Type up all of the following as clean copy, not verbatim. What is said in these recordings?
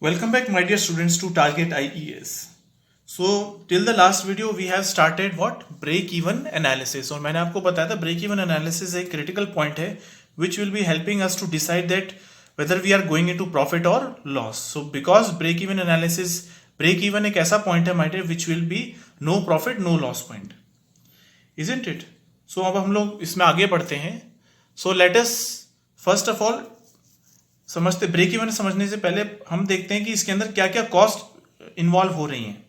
Welcome back, my dear students, to Target IES. So till the last video we have started what break even analysis. और मैंने आपको बताया था break even analysis एक critical point है which will be helping us to decide that whether we are going into profit or loss. So because break even analysis, break even एक ऐसा point है my dear which will be no profit no loss point, isn't it? So अब हम लोग इसमें आगे बढ़ते हैं. So let us first of all समझते ब्रेक इवन समझने से पहले हम देखते हैं कि इसके अंदर क्या क्या कॉस्ट इन्वॉल्व हो रही हैं,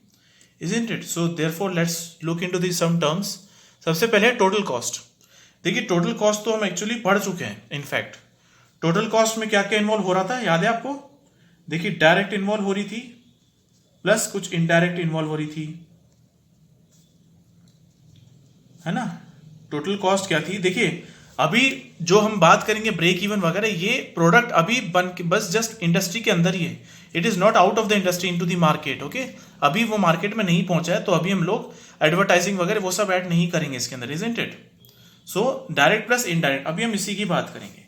isn't it? So therefore let's look into the some terms. सबसे पहले टोटल कॉस्ट. देखिए टोटल कॉस्ट तो हम एक्चुअली पढ़ चुके हैं. इनफैक्ट टोटल कॉस्ट में क्या क्या इन्वॉल्व हो रहा था याद है आपको? देखिए डायरेक्ट इन्वॉल्व हो रही थी प्लस कुछ इनडायरेक्ट इन्वॉल्व हो रही थी, है ना. टोटल कॉस्ट क्या थी? देखिए अभी जो हम बात करेंगे ब्रेक इवन वगैरह, ये प्रोडक्ट अभी बन के बस जस्ट इंडस्ट्री के अंदर ही है. It is not out of the industry into the market. Okay, अभी वो मार्केट में नहीं पहुंचा है, तो अभी हम लोग एडवर्टाइजिंग वगैरह वो सब ऐड नहीं करेंगे इसके अंदर, isn't it? So direct plus indirect, अभी हम इसी की बात करेंगे.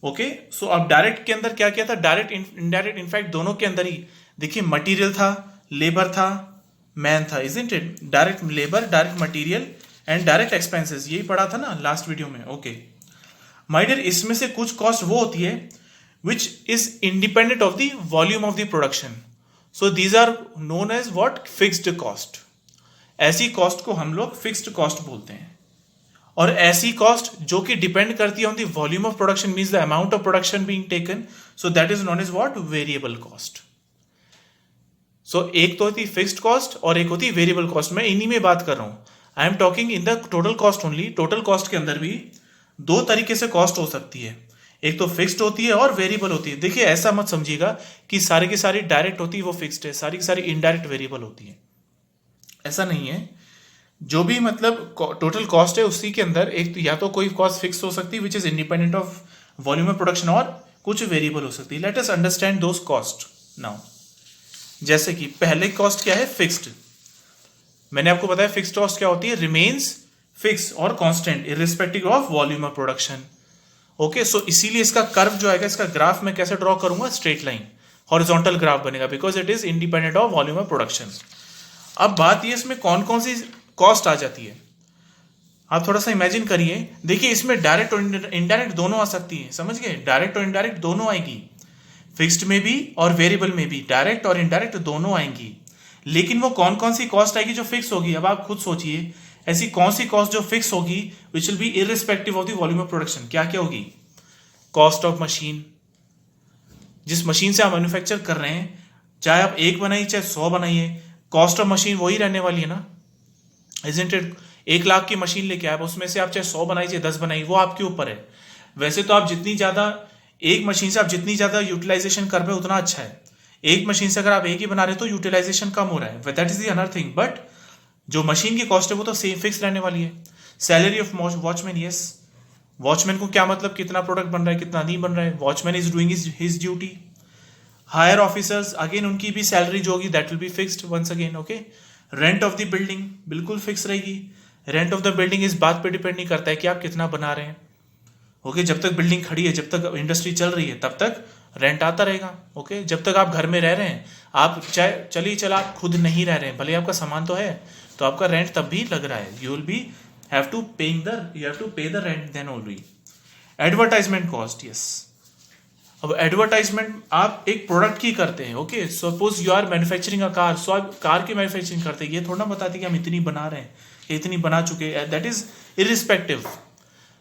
ओके, सो अब डायरेक्ट के अंदर क्या क्या था? डायरेक्ट इनडायरेक्ट इनफैक्ट दोनों के अंदर ही देखिए मटीरियल था, लेबर था, मैन था, isn't it? Direct labour, direct material and direct expenses, यही पढ़ा था ना लास्ट वीडियो में. ओके माय डियर, इसमें से कुछ कॉस्ट वो होती है which is independent of the volume of the production. So these are known as what? Fixed cost. ऐसी कॉस्ट को हम लोग फिक्स्ड कॉस्ट बोलते हैं. और ऐसी कॉस्ट जो कि डिपेंड करती है on the volume of production, means the amount of production being taken, so that is known as what? Variable cost. So एक तो होती है फिक्स्ड कॉस्ट और एक होती है वेरिएबल कॉस्ट. मैं इन्हीं में बात कर रहा हूं. I am talking in the total cost only. Total cost के अंदर भी दो तरीके से कॉस्ट हो सकती है. एक तो फिक्स्ड होती है और वेरिएबल होती है. देखिए ऐसा मत समझिएगा कि सारी की सारी डायरेक्ट होती है वो फिक्स्ड है, सारी की सारी इनडायरेक्ट वेरिएबल होती है. ऐसा नहीं है. जो भी मतलब टोटल कॉस्ट है उसी के अंदर एक तो या तो कोई कॉस्ट फिक्स हो सकती है which is independent of volume of production, और कुछ वेरिएबल हो सकती है. लेट अस अंडरस्टैंड दोस कॉस्ट नाउ. जैसे कि पहले कॉस्ट क्या है? फिक्स्ड. मैंने आपको बताया फिक्स्ड कॉस्ट क्या होती है? रिमेन्स फिक्स और constant irrespective of volume of production. Okay, so इसीलिए इसका कर्व जो आएगा, इसका ग्राफ मैं कैसे ड्रॉ करूंगा? स्ट्रेट लाइन, हॉरिजॉन्टल ग्राफ बनेगा, because it is independent of volume of production. अब बात ये इसमें कौन कौन सी कॉस्ट आ जाती है, आप थोड़ा सा इमेजिन करिए. देखिए इसमें डायरेक्ट और इनडायरेक्ट दोनों आ सकती है, समझ गए? डायरेक्ट और इनडायरेक्ट दोनों आएगी, फिक्स्ड में भी और वेरिएबल में भी डायरेक्ट और इनडायरेक्ट दोनों आएंगी. लेकिन वो कौन कौन सी कॉस्ट आएगी जो फिक्स होगी? अब आप खुद सोचिए, ऐसी कौन सी कॉस्ट जो फिक्स होगी which will be irrespective of the volume of production? क्या क्या होगी? कॉस्ट ऑफ मशीन, जिस मशीन से आप मैन्युफैक्चर कर रहे हैं, चाहे आप एक बनाइए चाहे 100 बनाइए, कॉस्ट ऑफ मशीन वही रहने वाली है ना, इजंट इट? 1 लाख की मशीन लेके आए, उसमें से आप चाहे 100 बनाइए चाहे 10 बनाइए, वो आपके ऊपर है. वैसे तो आप जितनी ज्यादा एक मशीन से आप जितनी ज्यादा यूटिलाइजेशन कर पाए उतना अच्छा है. एक मशीन से अगर आप एक ही बना रहे हो तो यूटिलाइजेशन कम हो रहा है, that is the another thing. But जो मशीन की कॉस्ट है वो तो सेम फिक्स रहने वाली है. Salary of watchman, yes, watchman को क्या मतलब कितना प्रोडक्ट बन रहा है कितना नहीं बन रहा है, watchman is doing his duty. Higher officers again उनकी भी सैलरी जो होगी that will be fixed once again. Okay, rent of the building बिल्कुल फिक्स रहेगी. रेंट ऑफ द बिल्डिंग इस बात पे डिपेंड नहीं करता है कि आप कितना बना रहे हैं. ओके, जब तक बिल्डिंग खड़ी है, जब तक इंडस्ट्री चल रही है, तब तक रेंट आता रहेगा. ओके, जब तक आप घर में रह रहे हैं, आप चाहे चलिए चला आप खुद नहीं रह रहे हैं, भले आपका सामान तो है, तो आपका रेंट तब भी लग रहा है. You will be have to pay the rent then only. Advertisement cost, yes. अब एडवर्टाइजमेंट आप एक प्रोडक्ट की करते हैं. Okay, suppose you are manufacturing a car, so आप कार की मैन्युफैक्चरिंग करते हैं, ये थोड़ा ना बताते कि हम इतनी बना रहे हैं, इतनी बना चुके हैं, that is irrespective.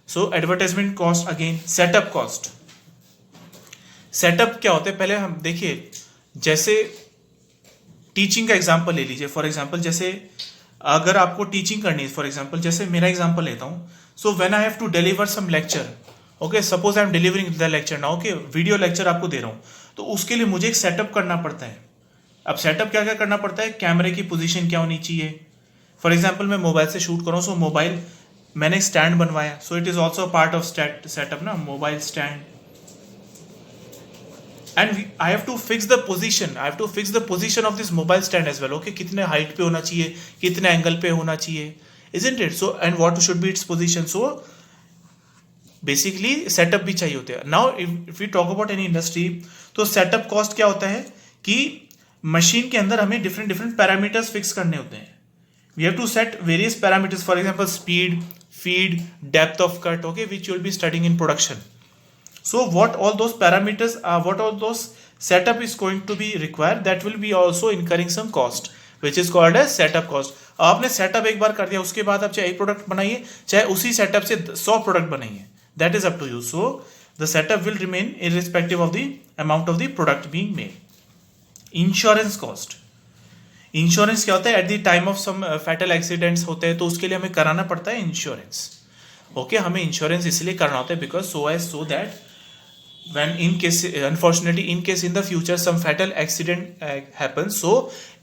So advertisement cost. Again setup cost. Setup क्या होता है? पहले हम देखिए, जैसे टीचिंग का एग्जांपल ले लीजिए. फॉर एग्जांपल जैसे अगर आपको टीचिंग करनी है, फॉर एग्जांपल जैसे मेरा एग्जांपल लेता हूं. So when I have to deliver some lecture, okay, suppose I am delivering the lecture now. Okay, video lecture आपको दे रहा हूं, तो उसके लिए मुझे एक सेटअप करना पड़ता है. अब सेटअप क्या क्या करना पड़ता है? कैमरे की पोजीशन क्या होनी चाहिए. फॉर एग्जांपल मैं मोबाइल से शूट कर रहा हूं, सो मोबाइल मैंने स्टैंड बनवाया, so it is also part of setup ना, mobile stand. And I have to fix the position, I have to fix the position of this mobile stand as well. Okay, कितने height पे होना चाहिए, कितने angle पे होना चाहिए, isn't it? So and what should be its position. So basically setup भी चाहिए होते हैं. Now if we talk about any industry, तो सेटअप कॉस्ट क्या होता है कि मशीन के अंदर हमें डिफरेंट डिफरेंट पैरामीटर्स फिक्स करने होते हैं. We have to set various parameters, for example speed, feed, depth of cut, okay, which you will be studying in production. So what all those parameters are, what all those setup is going to be required, that will be also incurring some cost, which is called as setup cost. आपने setup एक बार कर दिया, उसके बाद आप चाहे एक product बनाइए, चाहे उसी setup से 100 प्रोडक्ट बनाइए, that is up to you. So the setup will remain irrespective of the amount of the product being made. Insurance cost. Insurance क्या होता है? At the time of some fatal accidents होते हैं तो उसके लिए हमें कराना पड़ता है इंश्योरेंस. ओके, हमें इंश्योरेंस इसलिए करना होता है because so that when in case, unfortunately in case in the future some fatal accident happens, so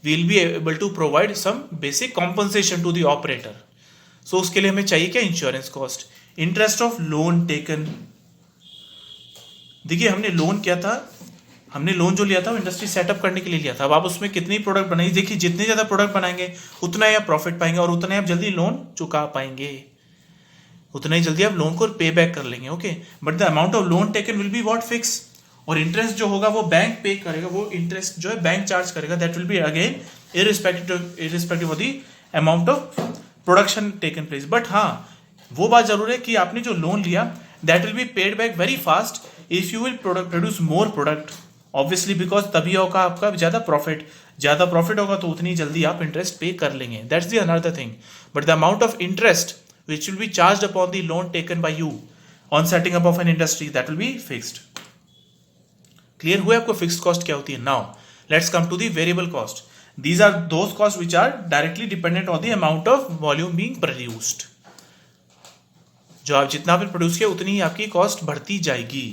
we'll be able to provide some basic compensation to the operator. So उसके लिए हमें चाहिए क्या? Insurance cost. Interest of loan taken. देखिए हमने loan किया था, हमने लोन जो लिया था वो इंडस्ट्री सेटअप करने के लिए लिया था. अब आप उसमें कितनी प्रोडक्ट बनाई, देखिए जितने ज्यादा प्रोडक्ट बनाएंगे उतना ही आप प्रॉफिट पाएंगे और उतना ही आप जल्दी लोन चुका पाएंगे, उतना ही जल्दी आप लोन को पे बैक कर लेंगे. Okay, but the amount of loan taken will be what? Fix. और इंटरेस्ट जो होगा वो बैंक पे करेगा, वो इंटरेस्ट जो है बैंक चार्ज करेगा. That will be again irrespective of the amount of production taken place. But हाँ, वो बात जरूर है कि आपने जो लोन लिया that will be paid back very fast if you will produce more product, obviously, because तभी होगा आपका ज्यादा प्रॉफिट होगा तो उतनी जल्दी आप इंटरेस्ट पे कर लेंगे. That's the another thing. But the amount of interest which will be charged upon the loan taken by you on setting up of an industry, that will be fixed. Clear हुआ आपको fixed cost क्या होती है? Now let's come to the variable cost. These are those costs which are directly dependent on the amount of volume being produced. जो आप जितना भी produce किया उतनी ही आपकी कॉस्ट बढ़ती जाएगी.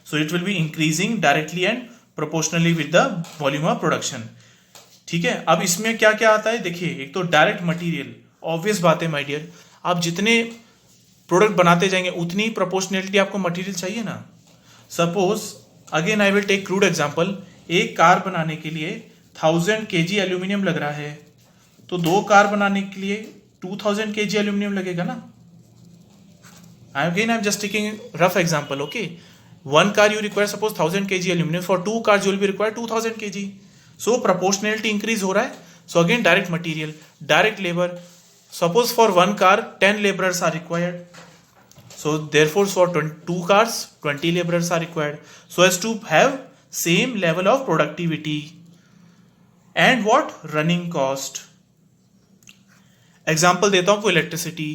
So it will be increasing directly and proportionally with the volume of production. ठीक है, अब इसमें क्या क्या आता है देखिए. एक तो डायरेक्ट मटीरियल, ऑब्वियस बात है माय डियर, आप जितने प्रोडक्ट बनाते जाएंगे उतनी प्रोपोर्शनलिटी आपको मटेरियल चाहिए ना. Suppose again I will take crude example. एक कार बनाने के लिए 1000 kg एल्यूमिनियम लग रहा है, तो 2 कार बनाने के लिए 2000 kg एल्यूमिनियम लगेगा ना. I am just taking rough example. Okay, 1 car you require suppose 1000 kg aluminum, for 2 cars you will be required 2000 kg. So proportionality increase हो रहा है. So again direct material, direct labor. Suppose for 1 car 10 laborers are required, so therefore for 2 cars 20 laborers are required, so as to have same level of productivity. And what? Running cost. Example देता हूं आपको, electricity.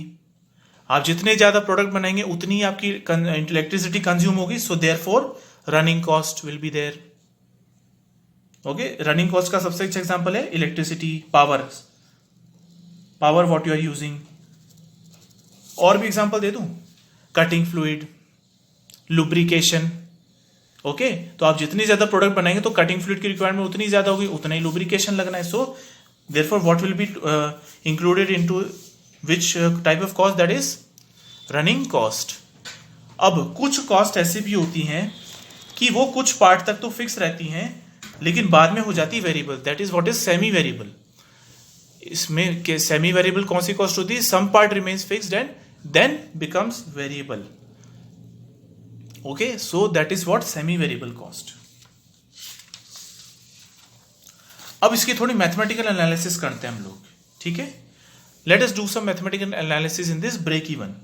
आप जितने ज्यादा product बनाएंगे उतनी आपकी electricity consume होगी, so therefore running cost will be there. Okay, running cost का सबसे अच्छा एग्जाम्पल है electricity, power what you are using. और भी एग्जांपल दे दूं, कटिंग फ्लूइड, लुब्रिकेशन. ओके, तो आप जितनी ज्यादा प्रोडक्ट बनाएंगे तो कटिंग फ्लूइड की रिक्वायरमेंट उतनी ज्यादा होगी, उतना ही लुब्रिकेशन लगना है. So therefore what will be included into which type of cost? That is running cost. अब कुछ कॉस्ट ऐसी भी होती हैं कि वो कुछ पार्ट तक तो फिक्स रहती हैं लेकिन बाद में हो जाती variable. That is what is semi variable. इसमें के सेमी वेरिएबल कौन सी कॉस्ट होती है? Some part remains fixed and then becomes variable. Okay, so that is what semi variable cost. अब इसकी थोड़ी मैथमेटिकल एनालिसिस करते हैं हम लोग. ठीक है, let us do some mathematical analysis in this break even.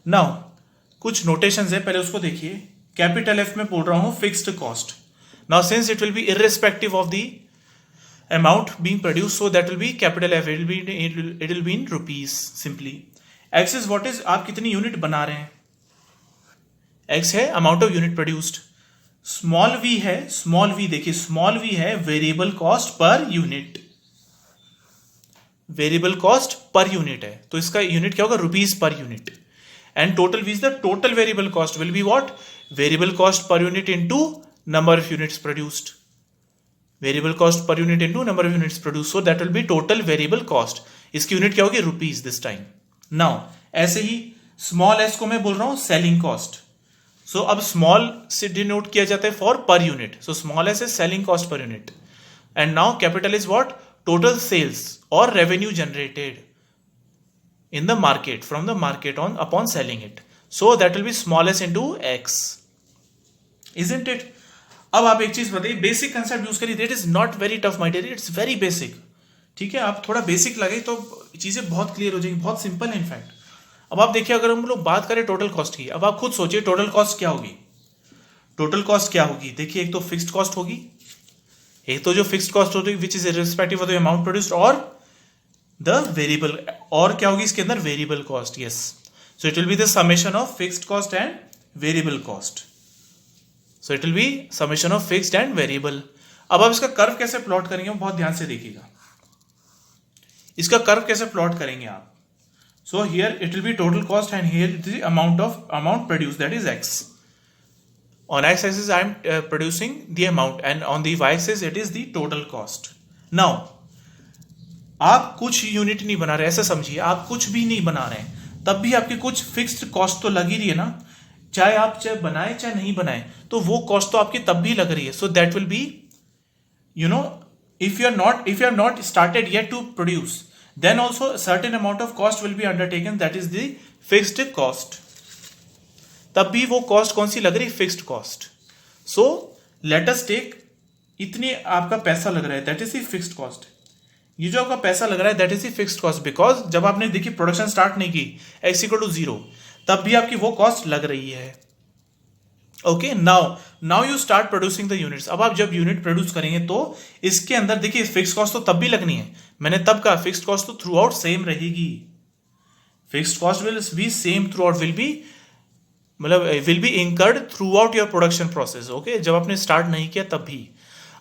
Now कुछ नोटेशंस है, पहले उसको देखिए. कैपिटल एफ में बोल रहा हूं fixed cost. Now since it will B irrespective of the amount being produced, so that will be capital F. It will be in rupees simply. X is what is, आप कितनी unit बना रहे हैं. X है amount of unit produced. Small v है, small v देखिए, small v है variable cost per unit. Variable cost per unit है तो इसका यूनिट क्या होगा? Rupees per unit. And total v is the total variable cost will be what? Variable cost per unit into number of units produced. Variable cost per unit into number of units produce, so that will be total variable cost. इसकी unit क्या होगी? Rupees this time. Now ऐसे ही small S को मैं बोल रहा हूं selling cost. सो अब स्मॉल से डिनोट किया जाता है for per unit, so small S is selling cost per unit. And now capital is what? Total sales और revenue generated in the market, from the market on upon selling it. So that will be small s into x, isn't it? अब आप एक चीज बताइए, basic concept use करिए, that is not very tough my dear, it's very basic. ठीक है, आप थोड़ा बेसिक लगे तो चीजें बहुत क्लियर हो जाएंगी, बहुत सिंपल है इनफैक्ट। अब आप देखिए, अगर हम लोग बात करें टोटल कॉस्ट की, अब आप खुद सोचिए टोटल कॉस्ट क्या होगी। टोटल कॉस्ट क्या होगी, देखिए एक तो फिक्स्ड कॉस्ट होगी, एक तो जो फिक्स्ड कॉस्ट होगी which is irrespective of the amount produced, और द वेरिएबल, और क्या होगी इसके अंदर, variable cost. Yes, so it will be the summation of fixed cost and variable cost. So it will be summation of fixed and variable. अब आप इसका curve कैसे प्लॉट करेंगे, बहुत ध्यान से देखिएगा, इसका कर्व कैसे प्लॉट करेंगे आप। So here it will be total cost and here it is amount produce, that is x. On x axis I am producing the amount and on the y axis it is the total cost. Now आप कुछ unit नहीं बना रहे, ऐसा समझिए, आप कुछ भी नहीं बना रहे हैं तब भी आपकी कुछ फिक्स्ड कॉस्ट तो लगी रही है ना, चाहे आप चाहे बनाए चाहे नहीं बनाए, तो वो कॉस्ट तो आपकी तब भी लग रही है। So that will B, you no, if you have not started yet to produce, then also a certain amount of cost will be undertaken, that is the fixed cost. तब भी वो कॉस्ट कौन सी लग रही, fixed cost. So let us take, इतनी आपका पैसा लग रहा है, that is the fixed cost. ये जो आपका पैसा लग रहा है that is the fixed cost, because जब आपने देखिए प्रोडक्शन स्टार्ट नहीं की x इक्वल टू 0, तब भी आपकी वो कॉस्ट लग रही है। Okay, now you start producing the units. अब आप जब यूनिट प्रोड्यूस करेंगे तो इसके अंदर देखिए फिक्स्ड कॉस्ट तो तब भी लगनी है, मैंने तब कहा फिक्स्ड कॉस्ट तो थ्रू आउट सेम रहेगी, fixed cost will B same through out, will be incurred through out your production process. Okay, जब आपने स्टार्ट नहीं किया तब भी,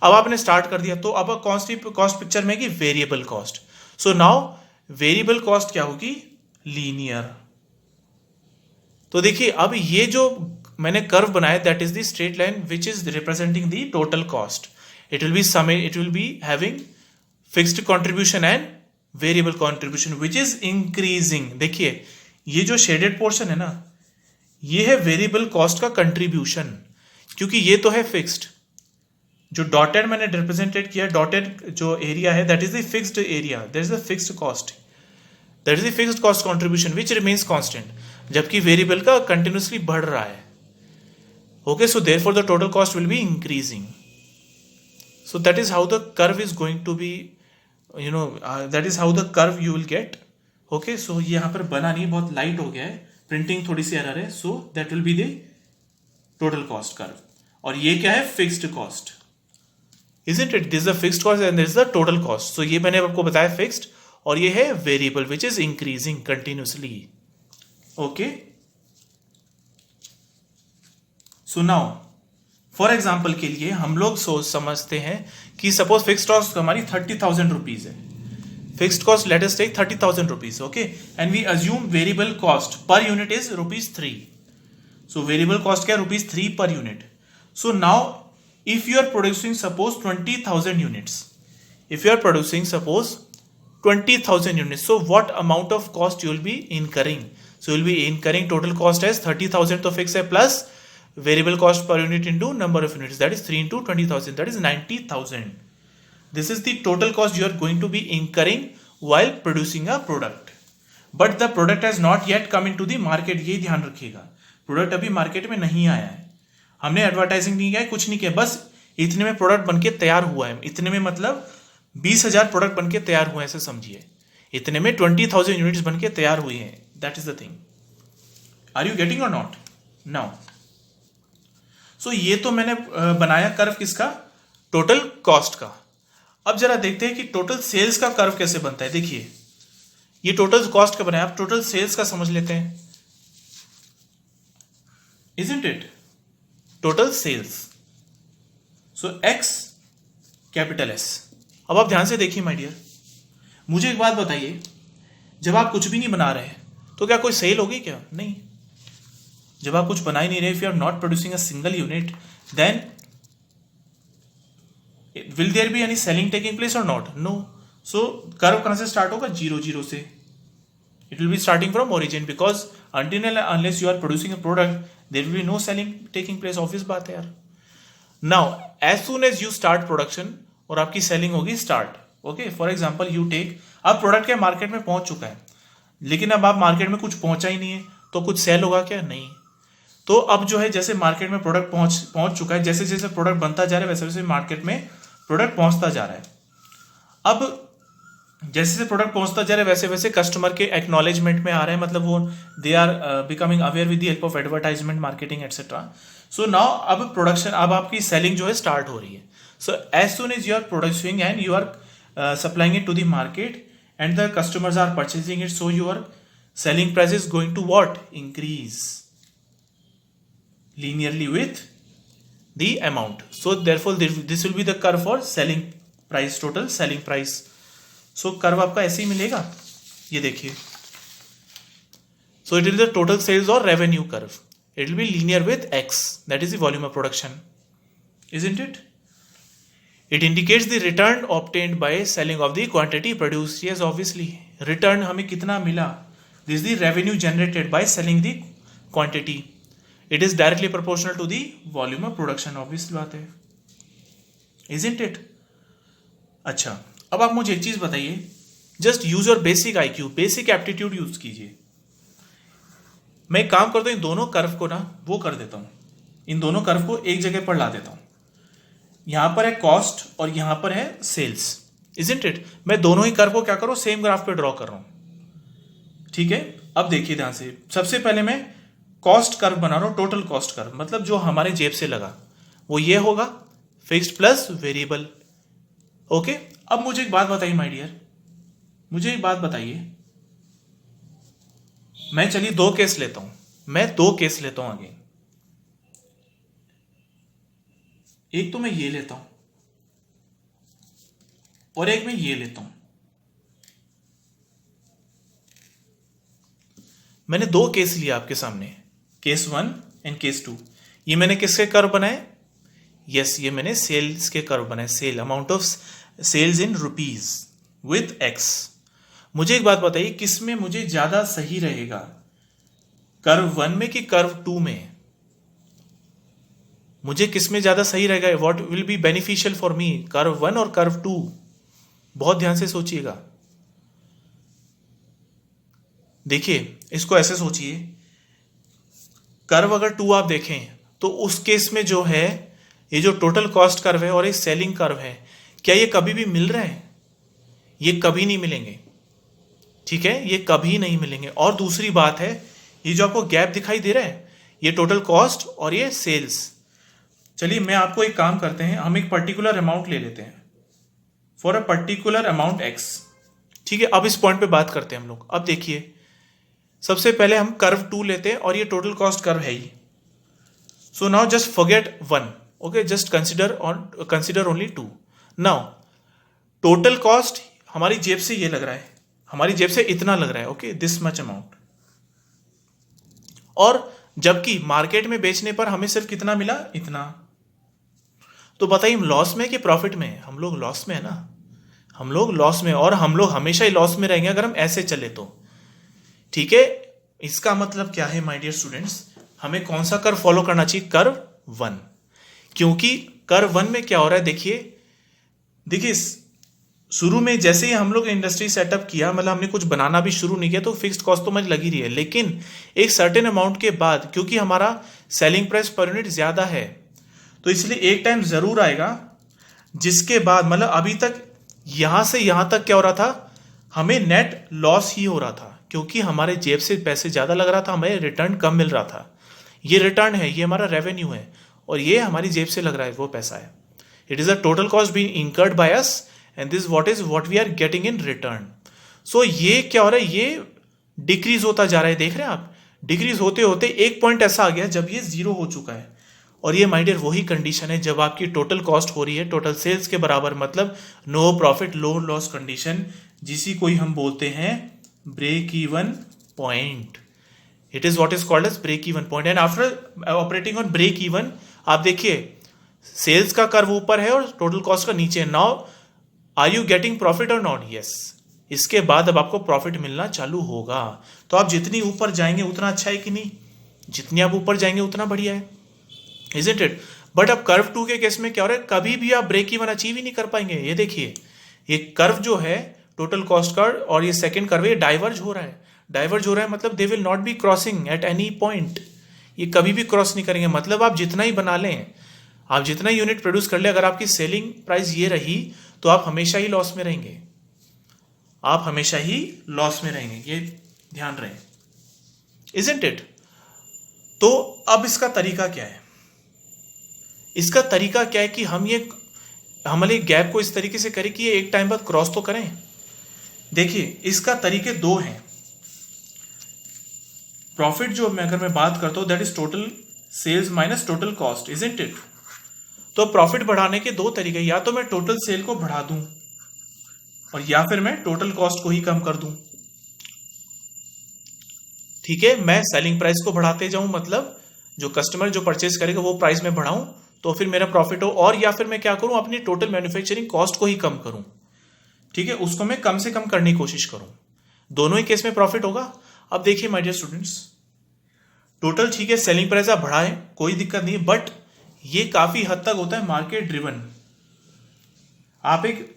अब आपने स्टार्ट कर दिया तो अब कॉस्ट पिक्चर में variable cost. So now variable cost क्या होगी, लीनियर। तो देखिए अब ये जो मैंने कर्व बनाया that is the straight line which is representing the total cost. It will be having fixed contribution and variable contribution which is increasing. देखिए ये जो शेडेड पोर्शन है ना, ये है वेरिएबल कॉस्ट का कंट्रीब्यूशन, क्योंकि ये तो है फिक्स्ड। जो डॉटेड मैंने रिप्रेजेंटेड किया, डॉटेड जो एरिया है that is the fixed area, that is the fixed cost, that is the fixed cost contribution which remains constant, जबकि वेरिएबल का कंटिन्यूसली बढ़ रहा है। Okay, so therefore the total cost will be increasing. So that is how the curve is going to be, you know, that is how the curve you will get. Okay, so ये यहां पर बना नहीं, बहुत light हो गया है, printing थोड़ी सी एरर है। So that will be the total cost curve, और ये क्या है, fixed cost, isn't it? This is the fixed cost and this is the total cost. So ये मैंने आपको बताया फिक्स्ड, और ये है variable which is increasing continuously. Okay, so now for example के लिए हम लोग समझते हैं कि सपोज फिक्स्ड कॉस्ट हमारी 30,000 रुपीज है, fixed cost let us take 30,000 rupees, okay, and we assume variable cost per unit is ₹3. So variable cost क्या ₹3 per unit. So now if you are producing suppose 20,000 units, if you are producing suppose 20,000 units, so what amount of cost you will be incurring? So you will be incurring total cost as 30,000 to fix है plus variable cost per unit into number of units, that is 3 into 20,000, that is 90,000. This is the total cost you are going to be incurring while producing a product. But the product has not yet come into the market. ये ध्यान रखिएगा, product अभी market में नहीं आया है, हमने advertising नहीं किया है, कुछ नहीं किया, बस इतने में प्रोडक्ट बनके तैयार हुआ है। इतने में मतलब 20,000 प्रोडक्ट बनके तैयार हुए हैं, ऐसे समझिए। इतने में 20,000 यूनिट्स बनके तैयार हुई हैं, that is the thing. Are you getting or not? Now so ये तो मैंने बनाया कर्व किसका, टोटल कॉस्ट का। अब जरा देखते हैं कि टोटल सेल्स का कर्व कैसे बनता है। देखिए ये टोटल कॉस्ट का बनाया, आप टोटल सेल्स का समझ लेते हैं, isn't it? Total sales, so x capital S. अब आप ध्यान से देखिए माय डियर, मुझे एक बात बताइए, जब आप कुछ भी नहीं बना रहे तो क्या कोई सेल होगी क्या? नहीं। जब आप कुछ बना ही नहीं रहे, if you are not producing a single unit, then will there be any selling taking place or not? No. So curve कहां से स्टार्ट होगा, 0 से। It will be starting from origin because until unless you are producing a product, there will be no selling taking place. Obvious बात है यार। Now as soon as you start production और आपकी selling होगी start, okay, for example you take, अब product क्या market में पहुंच चुका है, लेकिन अब आप मार्केट में कुछ पहुंचा ही नहीं है, तो कुछ सेल होगा क्या? नहीं। तो अब जो है जैसे मार्केट में प्रोडक्ट पहुंच चुका है, जैसे जैसे प्रोडक्ट बनता जा रहा है वैसे वैसे मार्केट में प्रोडक्ट पहुंचता जा रहा है। अब जैसे जैसे प्रोडक्ट पहुंचता जा रहा है वैसे वैसे कस्टमर के एक्नॉलेजमेंट में आ रहे हैं, मतलब वो they are becoming aware with the help of advertisement, marketing etcetera. So now अब प्रोडक्शन, अब आपकी सेलिंग जो है स्टार्ट हो रही है। So as soon as you are producing and you are supplying it to the market and the customers are purchasing it, so your selling price is going to what? Increase linearly with the amount. So therefore this will be the curve for selling price, total selling price. So curve आपका ऐसे ही मिलेगा, ये देखिए। So it will be the total sales or revenue curve. It will be linear with X, that is the volume of production, isn't it? It indicates the return obtained by selling of the quantity produced. Yes, obviously return हमें कितना मिला, this is the revenue generated by selling the quantity. It is directly proportional to the volume of production, obvious बात है, isn't it? अच्छा, अब आप मुझे एक चीज बताइए, just use your basic IQ, basic aptitude use कीजिए। मैं एक काम करता हूं, इन दोनों कर्व को ना वो कर देता हूं, इन दोनों कर्व को एक जगह पर ला देता हूं। यहां पर है कॉस्ट और यहां पर है सेल्स, isn't it? मैं दोनों ही कर्व को क्या करूं, सेम ग्राफ पे ड्रॉ कर रहा हूं, ठीक है। अब देखिए ध्यान से, सबसे पहले मैं कॉस्ट कर्व बना रहा हूं, टोटल कॉस्ट कर्व, मतलब जो हमारे जेब से लगा वो ये होगा, फिक्स्ड प्लस वेरिएबल। ओके, अब मुझे एक बात बताइए माय डियर, मुझे एक बात बताइए, मैं चलिए दो केस लेता हूं, मैं दो केस लेता हूं अगेन। एक तो मैं ये लेता हूं और एक मैं ये लेता हूं। मैंने दो केस लिया आपके सामने, केस 1 एंड केस 2। ये मैंने किसके कर्व बनाए? यस, ये मैंने सेल्स के कर्व बनाए, sale amount of sales in rupees with X. मुझे एक बात बताइए, किस में मुझे ज्यादा सही रहेगा, कर्व 1 में कि कर्व 2 में? मुझे किस में ज्यादा सही रहेगा, what will be beneficial for me, curve 1 और कर्व 2? बहुत ध्यान से सोचिएगा। देखिए इसको ऐसे सोचिए, कर्व अगर 2 आप देखें तो उस केस में जो है ये जो टोटल कॉस्ट कर्व है और ये सेलिंग कर्व है, क्या ये कभी भी मिल रहा है? ये कभी नहीं मिलेंगे, ठीक है, ये कभी नहीं मिलेंगे। और दूसरी बात है, ये जो आपको गैप दिखाई दे रहा है, ये टोटल कॉस्ट और ये सेल्स। चलिए मैं आपको एक काम करते हैं, हम एक पर्टिकुलर अमाउंट ले लेते हैं for a particular amount x, ठीक है। अब इस पॉइंट पे बात करते हैं हम लोग। अब देखिए, सबसे पहले हम कर्व 2 लेते हैं और ये टोटल कॉस्ट कर्व है ही। So now just forget 1, okay, just consider only 2। Now total cost हमारी जेब से ये लग रहा है, हमारी जेब से इतना लग रहा है, ओके, दिस मच अमाउंट। और जबकि मार्केट में बेचने पर हमें सिर्फ कितना मिला, इतना। तो बताइए हम लॉस में कि प्रॉफिट में? हम लोग लॉस में है ना, हम लोग लॉस में, और हम लोग हमेशा ही लॉस में रहेंगे अगर हम ऐसे चले तो, ठीक है। इसका मतलब क्या है माय डियर स्टूडेंट्स, हमें कौन सा कर्व फॉलो करना चाहिए? कर्व 1, क्योंकि कर्व 1 में क्या हो रहा है, देखिए शुरू में जैसे ही हम लोग इंडस्ट्री सेटअप किया, मतलब हमने कुछ बनाना भी शुरू नहीं किया, तो फिक्स्ड कॉस्ट तो हमारी लगी रही है, लेकिन एक सर्टेन अमाउंट के बाद क्योंकि हमारा सेलिंग प्राइस पर यूनिट ज्यादा है, तो इसलिए एक टाइम जरूर आएगा जिसके बाद, मतलब अभी तक यहां से यहां तक क्या हो रहा था, हमें नेट लॉस ही हो रहा था, क्योंकि हमारे जेब से पैसे ज्यादा लग रहा था, हमें रिटर्न कम मिल रहा था। ये रिटर्न है, ये हमारा रेवेन्यू है, और ये हमारी जेब से लग रहा है वो पैसा है। It is a total cost being incurred by us and this what we are getting in return. So ये क्या हो रहा है, ये डिक्रीज होता जा रहा है, देख रहे हैं आप, डिक्रीज होते होते एक पॉइंट ऐसा आ गया जब ये 0 हो चुका है। और ये माय डियर वही कंडीशन है जब आपकी टोटल कॉस्ट हो रही है टोटल सेल्स के बराबर, मतलब no profit low loss condition, जिसी को हम बोलते हैं break even point. It is what is called as break even point. And after operating on break even, आप देखिए सेल्स का कर्व ऊपर है और टोटल कॉस्ट का नीचे। Now are you getting profit or not? Yes. इसके बाद अब आपको प्रॉफिट मिलना चालू होगा। तो आप जितनी ऊपर जाएंगे उतना अच्छा है कि नहीं? जितनी आप ऊपर जाएंगे उतना बढ़िया है, इजंट इट? बट अब कर्व 2 के केस में क्या हो रहा है, कभी भी आप ब्रेक इवन अचीव ही नहीं कर पाएंगे। ये देखिए, ये कर्व जो है टोटल कॉस्ट कर्व और ये सेकंड कर्व, ये डाइवर्ज हो रहा है। डाइवर्ज हो रहा है मतलब they will not B crossing at any point. ये कभी भी क्रॉस नहीं करेंगे। मतलब आप जितना ही बना लें, आप जितना यूनिट प्रोड्यूस कर ले, अगर आपकी सेलिंग प्राइस ये रही तो आप हमेशा ही लॉस में रहेंगे, आप हमेशा ही लॉस में रहेंगे, ये ध्यान रहे, इजंट इट। तो अब इसका तरीका क्या है? इसका तरीका क्या है कि हम ये हमारे गैप को इस तरीके से करें कि ये एक टाइम बाद क्रॉस तो करें। देखिए इसका तरीके दो हैं। प्रॉफिट जो मैं अगर मैं बात करता हूं that is total sales minus total cost, isn't it. तो प्रॉफिट बढ़ाने के दो तरीके, या तो मैं टोटल सेल को बढ़ा दूं और या फिर मैं टोटल कॉस्ट को ही कम कर दूं। ठीक है, मैं सेलिंग प्राइस को बढ़ाते जाऊं, मतलब जो कस्टमर जो परचेज करेगा वो प्राइस में बढ़ाऊं तो फिर मेरा प्रॉफिट हो, और या फिर मैं क्या करूं, अपनी टोटल मैन्युफैक्चरिंग कॉस्ट को ही कम करूं। ठीक है, उसको मैं कम से कम करने की कोशिश करूं। दोनों ही केस में प्रॉफिट होगा। अब देखिए माय डियर स्टूडेंट्स, टोटल ठीक है सेलिंग प्राइस आप बढ़ाएं, कोई दिक्कत नहीं है, बट ये काफी हद तक होता है मार्केट ड्रिवन। आप एक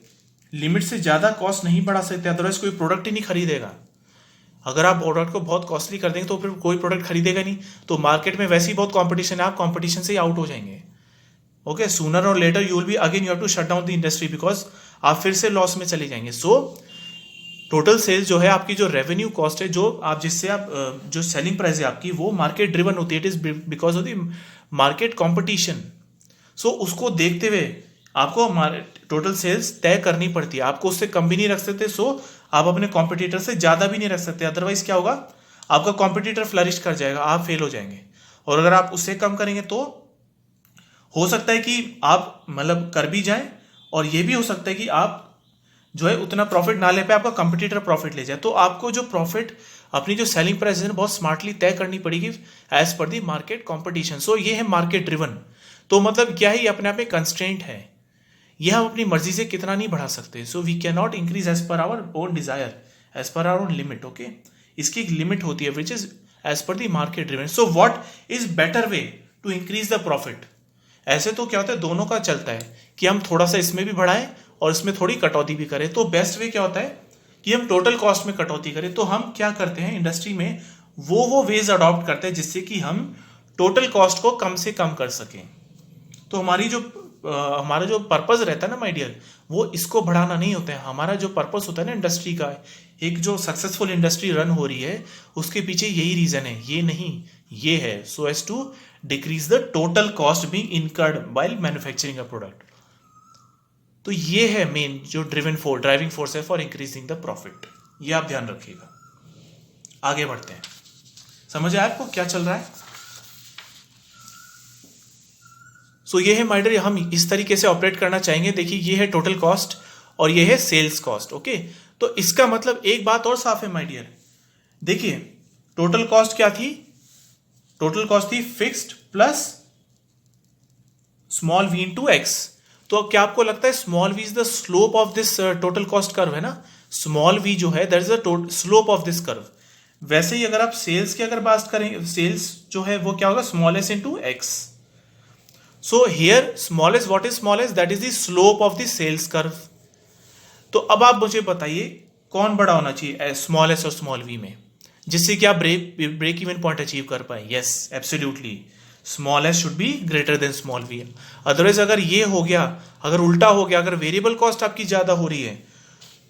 लिमिट से ज्यादा कॉस्ट नहीं बढ़ा सकते, अदरवाइज कोई प्रोडक्ट ही नहीं खरीदेगा। अगर आप प्रोडक्ट को बहुत कॉस्टली कर देंगे तो फिर कोई प्रोडक्ट खरीदेगा नहीं। तो मार्केट में वैसे ही बहुत कंपटीशन है, आप कंपटीशन से ही आउट हो जाएंगे। Okay, sooner or later you will be again you have to shut down the industry, because आप फिर से लॉस में चले जाएंगे। सो टोटल सेल्स जो है आपकी, जो रेवेन्यू कॉस्ट है, जो आप जिससे आप जो सेलिंग प्राइस है आपकी, वो मार्केट ड्रिवन होती है। It is because of the market competition. So उसको देखते हुए आपको टोटल सेल्स तय करनी पड़ती है, आपको उससे कम भी नहीं रख सकते। सो आप अपने कॉम्पिटिटर से ज्यादा भी नहीं रख सकते, अदरवाइज क्या होगा, आपका कॉम्पिटिटर फ्लरिश कर जाएगा, आप फेल हो जाएंगे। और अगर आप उससे कम करेंगे तो हो सकता है कि आप मतलब कर भी जाएं, और ये भी हो सकता है कि आप जो है उतना प्रॉफिट ना ले पाए, आपका कंपटीटर प्रॉफिट ले जाए। तो आपको जो प्रॉफिट अपनी जो सेलिंग प्राइस है बहुत स्मार्टली तय करनी पड़ेगी as per the market competition. सो ये है मार्केट ड्रिवन। तो मतलब क्या है, ये अपने आप में कंस्ट्रेंट है, ये हम अपनी मर्जी से कितना नहीं बढ़ा सकते। So we can not increase as per our own desire, as per our own limit. Okay, इसकी एक लिमिट होती है which is as per the market driven. So what is better way to increase the profit? ऐसे तो क्या होता है, दोनों का चलता है कि हम थोड़ा सा इसमें भी बढ़ाएं और इसमें थोड़ी कटौती भी करें। तो बेस्ट वे क्या होता है कि हम टोटल कॉस्ट में कटौती करें। तो हम क्या करते हैं इंडस्ट्री में, वो वेज अडॉप्ट करते हैं जिससे कि हम टोटल कॉस्ट को कम से कम कर सकें। तो हमारा जो पर्पस रहता है ना माय डियर, वो इसको बढ़ाना नहीं होता है। हमारा जो पर्पस होता है ना इंडस्ट्री का, एक जो सक्सेसफुल इंडस्ट्री रन हो रही है उसके पीछे यही रीजन है, ये नहीं, ये है so as to decrease the total cost being incurred while manufacturing a product. तो ये है मेन जो ड्राइविंग फोर्स है फॉर इंक्रीजिंग द प्रॉफिट। ये आप ध्यान रखिएगा। आगे बढ़ते हैं, समझ आया आपको क्या चल रहा है? सो ये है माय डियर, हम इस तरीके से ऑपरेट करना चाहेंगे। देखिए ये है टोटल कॉस्ट और ये है सेल्स कॉस्ट। ओके, तो इसका मतलब एक बात और साफ है माय डियर। देखिए टोटल कॉस्ट क्या थी, टोटल कॉस्ट थी fixed plus small v into x. तो क्या आपको लगता है small v is the slope of this total cost curve है ना? स्मॉल v जो है that is the slope of this curve. वैसे ही अगर आप सेल्स की अगर बात करें, सेल्स जो है वो क्या होगा, small S into X. So here small S, what is small S? That is the slope of the sales curve. तो अब आप मुझे बताइए कौन बड़ा होना चाहिए, स्मॉल एस और स्मॉल v में, जिससे कि आप ब्रेक इवन पॉइंट अचीव कर पाए? Yes absolutely, small S should be greater than small V. Otherwise अगर ये हो गया, अगर उल्टा हो गया, अगर वेरिएबल कॉस्ट आपकी ज्यादा हो रही है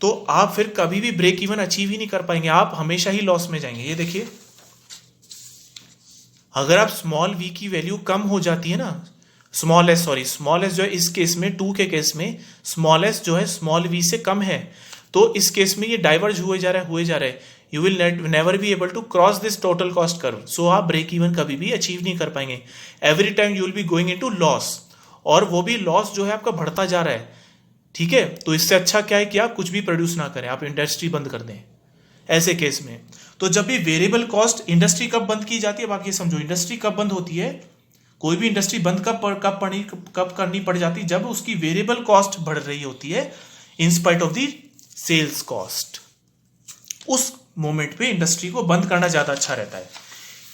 तो आप फिर कभी भी ब्रेक इवन अचीव ही नहीं कर पाएंगे, आप हमेशा ही लॉस में जाएंगे। ये देखिए अगर आप स्मॉल वी की वैल्यू कम हो जाती है ना, स्मॉल एस जो है इस केस में 2 के केस में स्मॉल एस जो है स्मॉल वी से कम है, तो इस केस में ये डाइवर्ज हुए जा रहा है, you will never be able to cross this total cost curve. So आप ब्रेक इवन कभी भी अचीव नहीं कर पाएंगे, every time you will be going into loss, और वो भी लॉस जो है आपका बढ़ता जा रहा है। ठीक है, तो इससे अच्छा क्या है कि आप कुछ भी प्रोड्यूस ना करें, आप इंडस्ट्री बंद कर दें ऐसे केस में। तो जब भी वेरिएबल कॉस्ट, इंडस्ट्री कब बंद की जाती है, बाकी समझो इंडस्ट्री कब बंद होती है, कोई भी इंडस्ट्री बंद कब करनी पड़ जाती है, जब उसकी वेरिएबल कॉस्ट बढ़ रही होती है in spite of the sales cost. उस मोमेंट पे इंडस्ट्री को बंद करना ज्यादा अच्छा रहता है,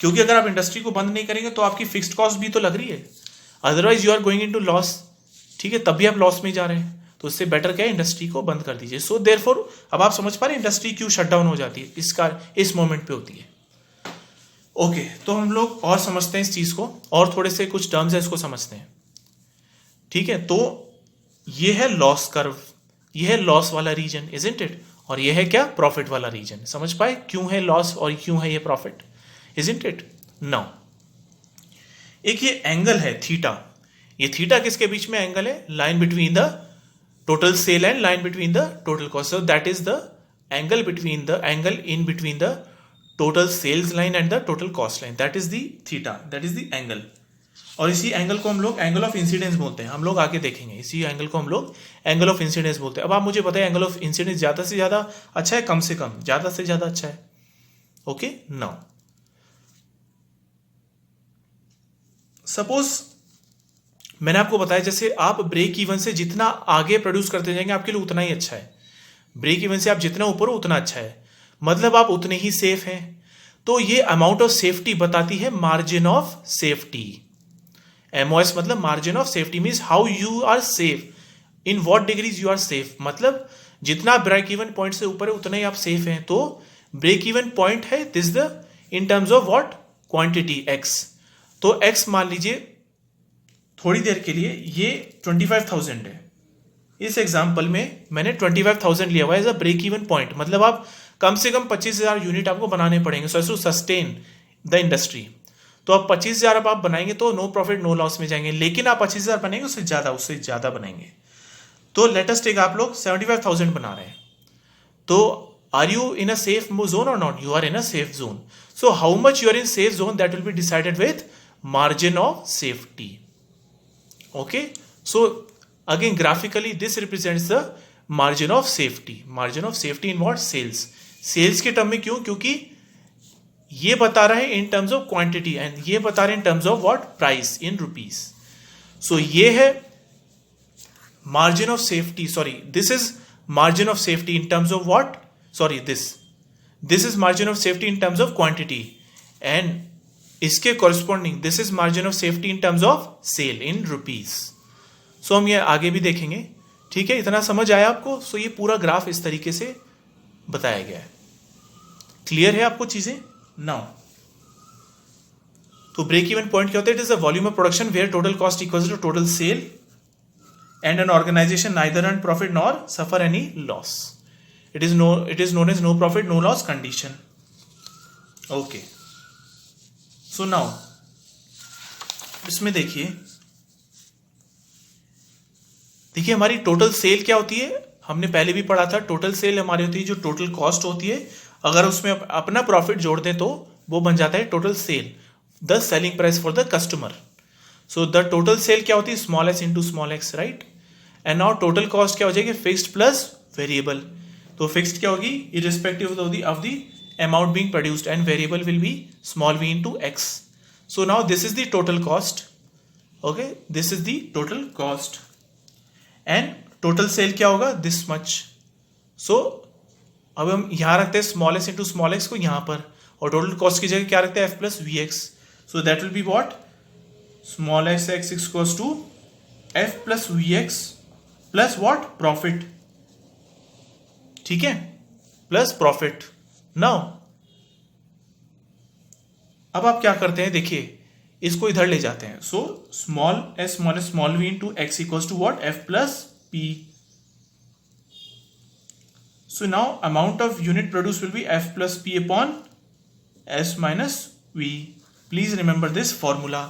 क्योंकि अगर आप इंडस्ट्री को बंद नहीं करेंगे तो आपकी फिक्स्ड कॉस्ट भी तो लग रही है, otherwise you are going into loss. ठीक है, तब भी आप लॉस में जा रहे हैं, तो इससे बेटर क्या है, इंडस्ट्री को बंद कर दीजिए। सो देयरफॉर अब आप समझ पा रहे हैं इंडस्ट्री क्यों शट डाउन हो जाती है, इस मोमेंट पे होती है। ओके, तो हम लोग और समझते हैं इस चीज को, और थोड़े से कुछ टर्म्स है इसको समझते हैं। ठीक है, तो ये है लॉस कर्व, ये है लॉस वाला रीजन, इजंट इट, और ये है क्या, प्रॉफिट वाला रीजन। समझ पाए क्यों है लॉस और क्यों है ये प्रॉफिट, इजंट इट। नाउ एक ये एंगल है थीटा, ये थीटा किसके बीच में एंगल है, line between the total sale and line between the total cost, so that is the angle between the angle in between the total sales line and the total cost line, that is the theta, that is the angle. और इसी angle को हम लोग angle of incidence बोलते हैं, हम लोग आगे देखेंगे, इसी एंगल को हम लोग एंगल ऑफ इंसिडेंस बोलते हैं। अब आप मुझे बताएं एंगल ऑफ इंसिडेंस ज्यादा से ज्यादा अच्छा है, कम से कम, ज्यादा से ज्यादा अच्छा है? ओके, नाउ सपोज मैंने आपको बताया जैसे आप ब्रेक इवन से जितना आगे प्रोड्यूस करते जाएंगे आपके लिए उतना ही अच्छा है, ब्रेक इवन से आप जितना ऊपर हो उतना अच्छा है, मतलब आप उतने ही सेफ हैं। तो ये अमाउंट ऑफ सेफ्टी बताती है मार्जिन ऑफ सेफ्टी। एमओएस मतलब margin of safety means how you are safe, in what degrees you are safe, मतलब जितना ब्रेक इवन पॉइंट से ऊपर है उतना ही आप सेफ हैं। तो ब्रेक इवन पॉइंट है this the in terms of what, quantity x. तो एक्स मान लीजिए थोड़ी देर के लिए ये 25,000 है, इस एग्जाम्पल में मैंने 25,000 लिया हुआ है as a break even point, मतलब आप कम से कम 25,000 यूनिट आपको बनाने पड़ेंगे so as to sustain the industry. तो अब 25,000 अब आप बनाएंगे तो नो प्रॉफिट नो लॉस में जाएंगे, लेकिन आप 25,000 बनाएंगे उससे ज्यादा बनाएंगे। तो लेटेस्ट टेक आप लोग 75,000 बना रहे हैं, तो are you in a safe zone और not, you are in a safe zone. So how much you are in safe zone that will be decided with margin of safety. Okay, so again graphically this represents the margin of safety, margin of safety in what, sales, sales के term में क्यों, क्योंकि ये बता रहा है in terms of quantity and ये बता रहे हैं in terms of what, price in rupees. So ये है margin of safety, sorry this is margin of safety in terms of what, sorry this is margin of safety in terms of quantity and इसके corresponding this is margin of safety in terms of sale in rupees. So हम ये आगे भी देखेंगे, ठीक है, इतना समझ आया आपको? सो ये पूरा ग्राफ इस तरीके से बताया गया है, क्लियर है आपको चीजें? नाउ तो ब्रेक इवन पॉइंट क्या होता है, it is the volume of production where total cost equals to total sale and an organisation neither earn profit nor suffer any loss, it is known as no profit no loss condition. Okay, so now इसमें देखिए हमारी total sale क्या होती है, हमने पहले भी पढ़ा था, टोटल सेल हमारी होती है जो टोटल कॉस्ट होती है, अगर उसमें अपना प्रॉफिट जोड़ दें तो वो बन जाता है total sale, the selling price for the customer. So the total sale क्या होती है, small S into small x, right. And now total cost क्या हो जाएगी, फिक्स्ड प्लस वेरिएबल। तो फिक्स्ड क्या होगी, irrespective of the amount being produced and variable will be small v into x. So now this is the total cost, okay, this is the total cost and total sale क्या होगा, this much. So अब हम यहाँ रखते हैं small s into small x को यहाँ पर, और total cost की जगह क्या रखते हैं, f plus vx. So that will be what, small s x equals to f plus vx plus what, profit, ठीक है, plus profit. नाउ अब आप क्या करते हैं, देखिए इसको इधर ले जाते हैं, so small S small V into X equals to what, F plus P. So now amount of unit produce will be F plus P upon S minus V. Please remember this formula,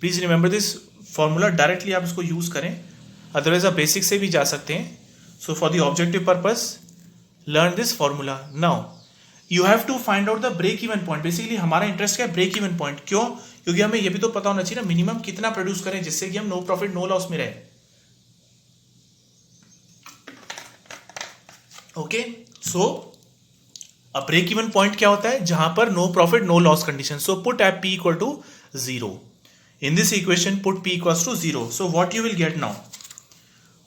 please remember this formula, directly आप इसको use करें, otherwise आप basic से भी जा सकते हैं। So for the objective purpose learn this formula. Now you have to find out the break even point. Basically हमारा इंटरेस्ट क्या है, ब्रेक इवन पॉइंट। क्यों, क्योंकि हमें ये भी तो पता होना चाहिए ना मिनिमम कितना प्रोड्यूस करें जिससे कि हम नो प्रॉफिट नो लॉस में रहे। ओके, सो अब ब्रेक इवन पॉइंट क्या होता है, जहां पर no profit no loss condition. So put F P equal to 0 in this equation, put p equals to 0. So what you will get now,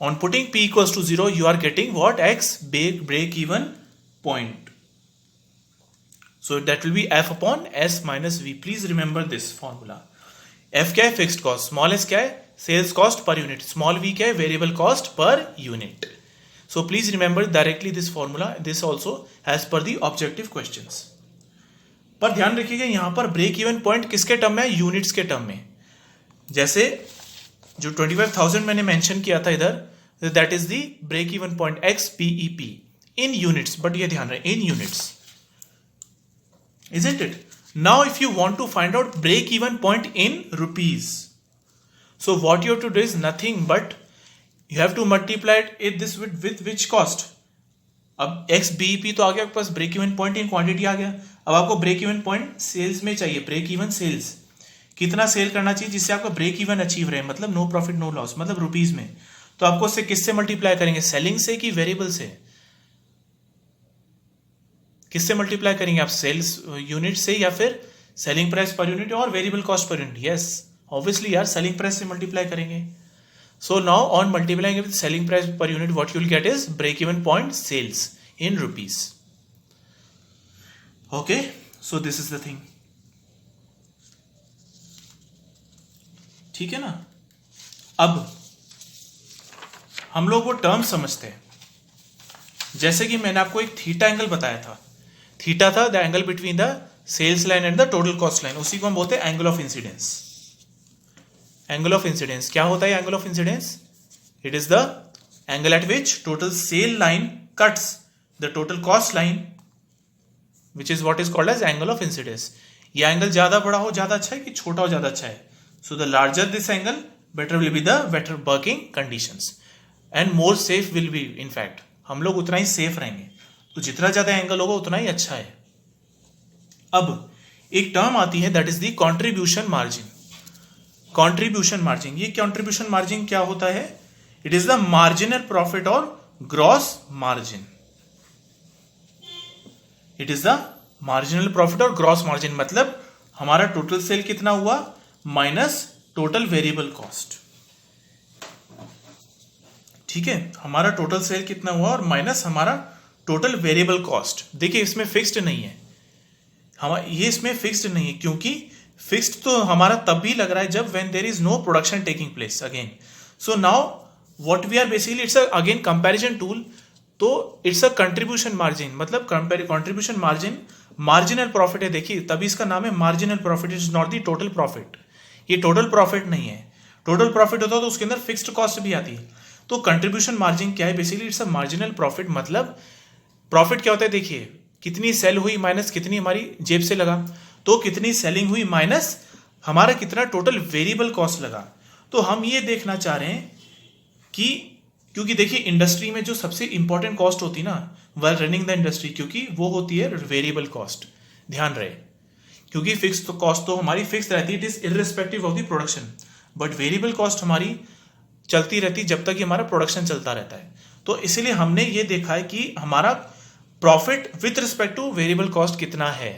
on putting p equals to 0 you are getting what, x, break even point. So that will be f upon s minus v. Please remember this formula. f क्या है, fixed cost, small s क्या है, sales cost per unit, small v क्या है, variable cost per unit. So please remember directly this formula, this also as per the objective questions. पर ध्यान रखिएगा यहां पर ब्रेक इवन पॉइंट किसके टर्म में है, यूनिट्स के टर्म में। जैसे जो 25,000 मैंने मेंशन किया था इधर, that is the break even point XBEP in units, but ये ध्यान रहे in units, isn't it? Now if you want to find out break even point in rupees, so what you have to do is nothing but you have to multiply it this with which cost. अब XBEP तो आ गया आपके पास, break even point in quantity आ गया। अब आपको ब्रेक इवन पॉइंट सेल्स में चाहिए, ब्रेक इवन सेल्स कितना सेल करना चाहिए जिससे आपका ब्रेक इवन अचीव रहे, मतलब नो प्रॉफिट नो लॉस, मतलब रुपीज में। तो आपको उससे किससे मल्टीप्लाई करेंगे, सेलिंग से कि वेरिएबल से, किससे मल्टीप्लाई करेंगे आप, सेल्स यूनिट से या फिर सेलिंग प्राइस पर यूनिट और variable cost per unit. Yes obviously यार सेलिंग प्राइस से मल्टीप्लाई करेंगे। So now on multiplying with selling price per unit what you will get is break even point sales in rupees. Okay, so this is the thing, ठीक है ना। अब हम लोग वो टर्म समझते हैं, जैसे कि मैंने आपको एक थीटा एंगल बताया था, थीटा था the angle between the sales line and the total cost line, उसी को हम बोलते हैं angle of incidence. Angle of incidence क्या होता है, angle of incidence it is the angle at which total sale line cuts the total cost line which is what is called as angle of incidence. यह angle ज्यादा बड़ा हो ज्यादा अच्छा है कि छोटा हो ज्यादा अच्छा है, so the larger this angle better will be the better working conditions and more safe will be, in fact हम लोग उतना ही सेफ रहेंगे, तो जितना ज्यादा एंगल होगा उतना ही अच्छा है। अब एक टर्म आती है that is the contribution margin. Contribution margin, ये कंट्रीब्यूशन मार्जिन क्या होता है, it is the marginal profit और gross margin. It is the marginal profit और ग्रॉस मार्जिन, मतलब हमारा टोटल सेल कितना हुआ माइनस टोटल वेरिएबल कॉस्ट, ठीक है, हमारा टोटल सेल कितना हुआ और माइनस हमारा टोटल वेरिएबल कॉस्ट। देखिए इसमें फिक्स्ड नहीं है, ये इसमें फिक्स्ड नहीं है, क्योंकि फिक्स्ड तो हमारा तब भी लग रहा है जब when there is no production taking place again. So now what we are basically it's again comparison tool, तो इट्स अ कंट्रीब्यूशन मार्जिन, मतलब कंट्रीब्यूशन मार्जिन मार्जिनल प्रॉफिट है। देखिए तभी इसका नाम है marginal profit, is not the total profit. ये total profit नहीं है, टोटल प्रॉफिट होता तो उसके अंदर फिक्स्ड कॉस्ट भी आती है। तो कंट्रीब्यूशन मार्जिन क्या है, basically it's a marginal profit, मतलब प्रॉफिट क्या होता है, देखिए कितनी सेल हुई माइनस कितनी हमारी जेब से लगा, तो कितनी सेलिंग हुई माइनस हमारा कितना टोटल वेरिएबल कॉस्ट लगा। तो हम ये देखना चाह रहे हैं कि, क्योंकि देखिए इंडस्ट्री में जो सबसे इंपॉर्टेंट कॉस्ट होती है ना वाइल रनिंग द इंडस्ट्री, क्योंकि वो होती है वेरिएबल कॉस्ट, ध्यान रहे, क्योंकि फिक्स तो कॉस्ट तो हमारी फिक्स रहती है, it is irrespective of the production, but variable cost हमारी चलती रहती जब तक कि हमारा प्रोडक्शन चलता रहता है। तो इसीलिए हमने ये देखा है कि हमारा profit with respect two variable cost कितना है,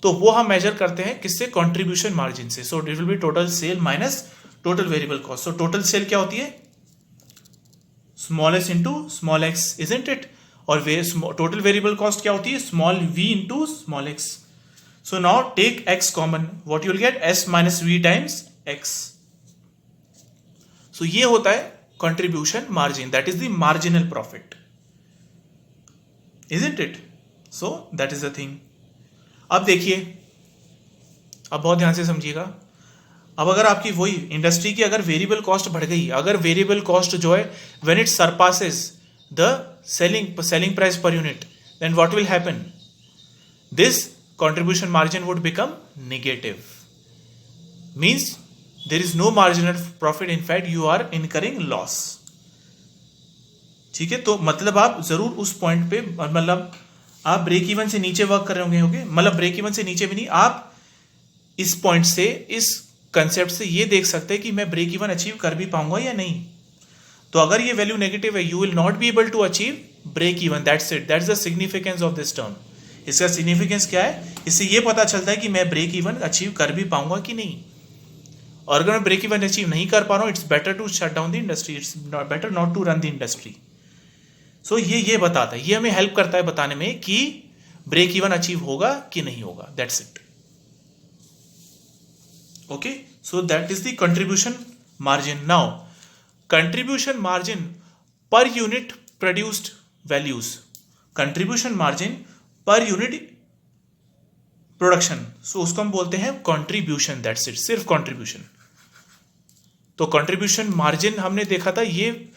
तो वो हम मेजर करते हैं किससे, कंट्रीब्यूशन मार्जिन से। So it will be total sale minus total variable cost. So total sale क्या होती है, small S into small X, isn't it, और टोटल वेरिएबल कॉस्ट क्या होती है, small V into small X. So now take X common, what you will get S minus V times X. So ये होता है contribution margin, that is the marginal profit, isn't it? So that is the thing. अब देखिए, अब बहुत ध्यान से समझिएगा, अब अगर आपकी वही इंडस्ट्री की अगर वेरिएबल कॉस्ट बढ़ गई, अगर वेरिएबल कॉस्ट जो है when it surpasses the selling price per unit, then what will happen, this contribution margin would become negative, means there is no marginal profit, in fact you are incurring loss, ठीक है। तो मतलब आप जरूर उस point पे, मतलब आप ब्रेक इवन से नीचे वर्क कर रहे होंगे, मतलब ब्रेक इवन से नीचे भी नहीं, आप इस पॉइंट से, इस कंसेप्ट से ये देख सकते हैं कि मैं ब्रेक इवन अचीव कर भी पाऊंगा या नहीं। तो अगर ये वैल्यू नेगेटिव है, you will not be able to achieve break even, that's it, that's the significance of this term. इसका सिग्निफिकेंस क्या है, इससे ये पता चलता है कि मैं ब्रेक इवन अचीव कर भी पाऊंगा कि नहीं, और अगर मैं ब्रेक इवन अचीव नहीं कर पा रहा हूं, it's better to shut down the industry, it's better not to run the industry. So ये बताता है, ये हमें हेल्प करता है बताने में कि ब्रेक इवन अचीव होगा कि नहीं होगा, that's it. Okay, so that is the contribution margin. Now contribution margin per unit produced values, contribution margin per unit production, so उसको हम बोलते हैं कंट्रीब्यूशन, दैट्स इट, सिर्फ कंट्रीब्यूशन। तो कंट्रीब्यूशन मार्जिन हमने देखा था, ये